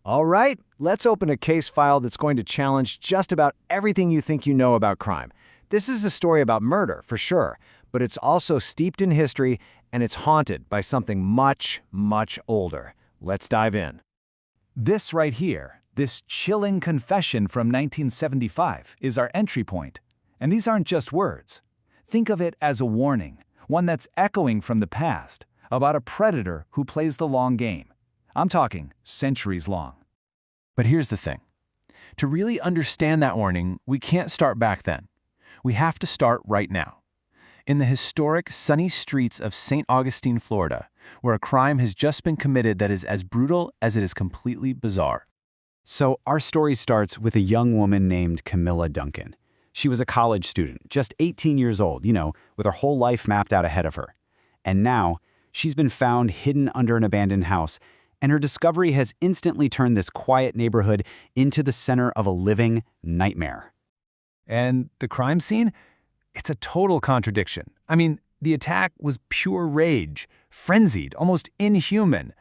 All right, let's open a case file that's going to challenge just about everything you think you know about crime. This is a story about murder, for sure, but it's also steeped in history and it's haunted by something much, much older. Let's dive in. This right here, this chilling confession from 1975, is our entry point. And these aren't just words. Think of it as a warning, one that's echoing from the past, about a predator who plays the long game. I'm talking centuries long. But here's the thing. To really understand that warning, we can't start back then. We have to start right now. In the historic sunny streets of St. Augustine, Florida, where a crime has just been committed that is as brutal as it is completely bizarre. So our story starts with a young woman named Camilla Duncan. She was a college student, just 18 years old, with her whole life mapped out ahead of her. And now, she's been found hidden under an abandoned house, and her discovery has instantly turned this quiet neighborhood into the center of a living nightmare. And the crime scene? It's a total contradiction. I mean, the attack was pure rage, frenzied, almost inhuman.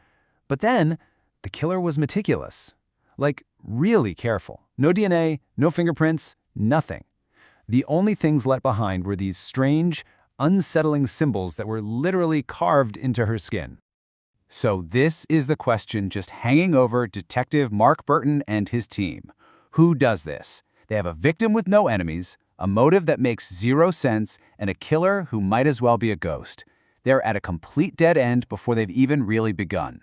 But then, the killer was meticulous. Like, really careful. No DNA, no fingerprints, nothing. The only things left behind were these strange, unsettling symbols that were literally carved into her skin. So this is the question just hanging over Detective Mark Burton and his team. Who does this? They have a victim with no enemies, a motive that makes zero sense, and a killer who might as well be a ghost. They're at a complete dead end before they've even really begun.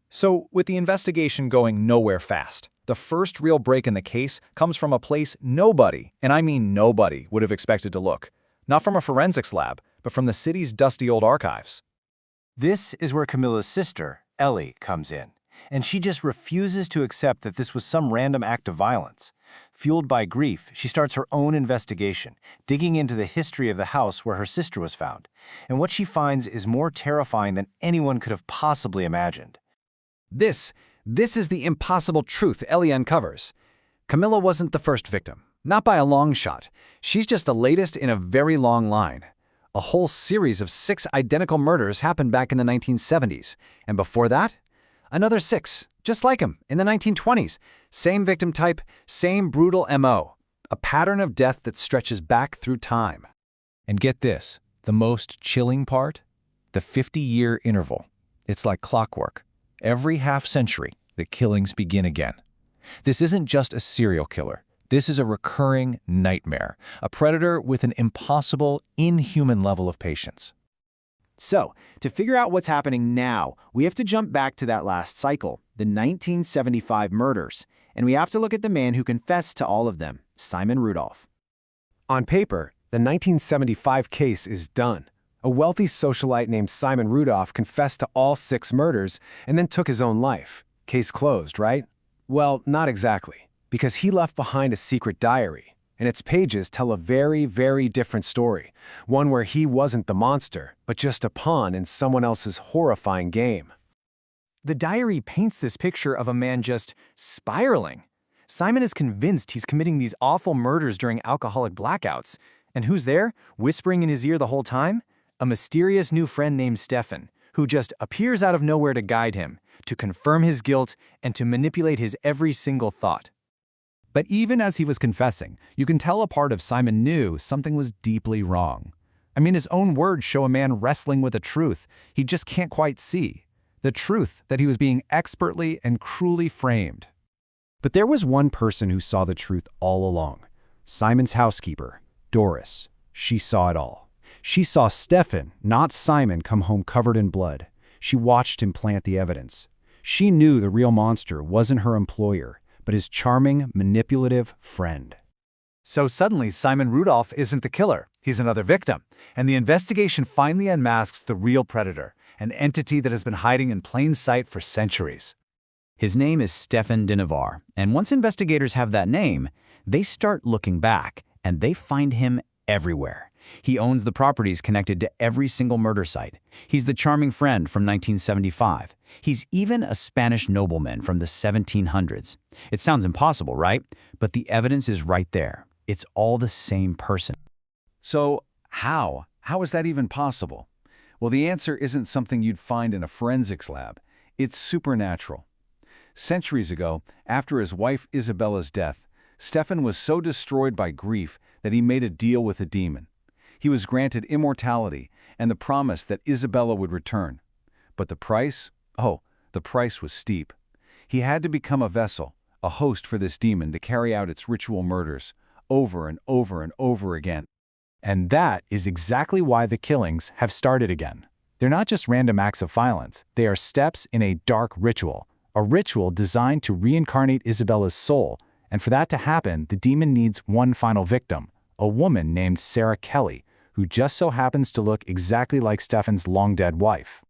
So, with the investigation going nowhere fast, the first real break in the case comes from a place nobody, and I mean nobody, would have expected to look. Not from a forensics lab, but from the city's dusty old archives. This is where Camilla's sister, Ellie, comes in, and she just refuses to accept that this was some random act of violence. Fueled by grief, she starts her own investigation, digging into the history of the house where her sister was found, and what she finds is more terrifying than anyone could have possibly imagined. This is the impossible truth Ellie uncovers. Camilla wasn't the first victim, not by a long shot. She's just the latest in a very long line. A whole series of 6 identical murders happened back in the 1970s, and before that, another 6, just like him, in the 1920s. Same victim type, same brutal MO, a pattern of death that stretches back through time. And get this, the most chilling part? The 50-year interval. It's like clockwork. Every half-century, the killings begin again. This isn't just a serial killer. This is a recurring nightmare, a predator with an impossible, inhuman level of patience. So, to figure out what's happening now, we have to jump back to that last cycle, the 1975 murders, and we have to look at the man who confessed to all of them, Simon Rudolph. On paper, the 1975 case is done. A wealthy socialite named Simon Rudolph confessed to all 6 murders and then took his own life. Case closed, right? Well, not exactly, because he left behind a secret diary, and its pages tell a very, very different story, one where he wasn't the monster, but just a pawn in someone else's horrifying game. The diary paints this picture of a man just spiraling. Simon is convinced he's committing these awful murders during alcoholic blackouts. And who's there, whispering in his ear the whole time? A mysterious new friend named Stefan, who just appears out of nowhere to guide him, to confirm his guilt, and to manipulate his every single thought. But even as he was confessing, you can tell a part of Simon knew something was deeply wrong. I mean, his own words show a man wrestling with a truth he just can't quite see. The truth that he was being expertly and cruelly framed. But there was one person who saw the truth all along. Simon's housekeeper, Doris. She saw it all. She saw Stefan, not Simon, come home covered in blood. She watched him plant the evidence. She knew the real monster wasn't her employer, but his charming, manipulative friend. So suddenly, Simon Rudolph isn't the killer. He's another victim. And the investigation finally unmasks the real predator, an entity that has been hiding in plain sight for centuries. His name is Stefan de Navarre, and once investigators have that name, they start looking back, and they find him everywhere. He owns the properties connected to every single murder site. He's the charming friend from 1975. He's even a Spanish nobleman from the 1700s. It sounds impossible, right? But the evidence is right there. It's all the same person. So how? How is that even possible? Well, the answer isn't something you'd find in a forensics lab. It's supernatural. Centuries ago, after his wife Isabella's death, Stefan was so destroyed by grief that he made a deal with a demon. He was granted immortality and the promise that Isabella would return. But the price? Oh, the price was steep. He had to become a vessel, a host for this demon to carry out its ritual murders, over and over and over again. And that is exactly why the killings have started again. They're not just random acts of violence, they are steps in a dark ritual, a ritual designed to reincarnate Isabella's soul, and for that to happen, the demon needs one final victim, a woman named Sarah Kelly, who just so happens to look exactly like Stefan's long-dead wife.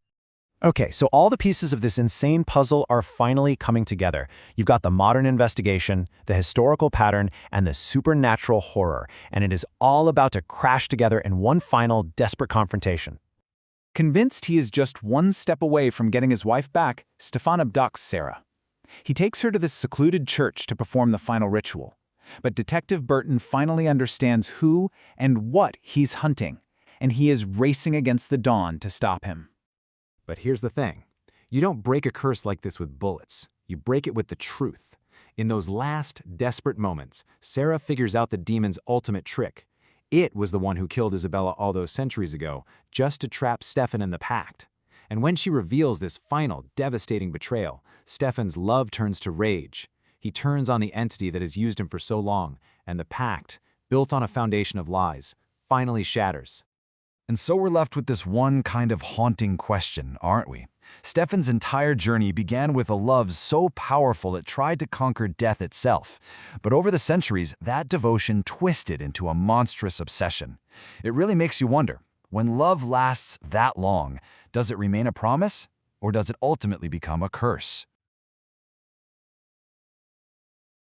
Okay, so all the pieces of this insane puzzle are finally coming together. You've got the modern investigation, the historical pattern, and the supernatural horror, and it is all about to crash together in one final, desperate confrontation. Convinced he is just one step away from getting his wife back, Stefan abducts Sarah. He takes her to this secluded church to perform the final ritual. But Detective Burton finally understands who and what he's hunting, and he is racing against the dawn to stop him. But here's the thing. You don't break a curse like this with bullets. You break it with the truth. In those last, desperate moments, Sarah figures out the demon's ultimate trick. It was the one who killed Isabella all those centuries ago, just to trap Stefan in the pact. And when she reveals this final, devastating betrayal, Stefan's love turns to rage. He turns on the entity that has used him for so long, and the pact, built on a foundation of lies, finally shatters. And so we're left with this one kind of haunting question, aren't we? Stefan's entire journey began with a love so powerful it tried to conquer death itself. But over the centuries, that devotion twisted into a monstrous obsession. It really makes you wonder, when love lasts that long, does it remain a promise, or does it ultimately become a curse?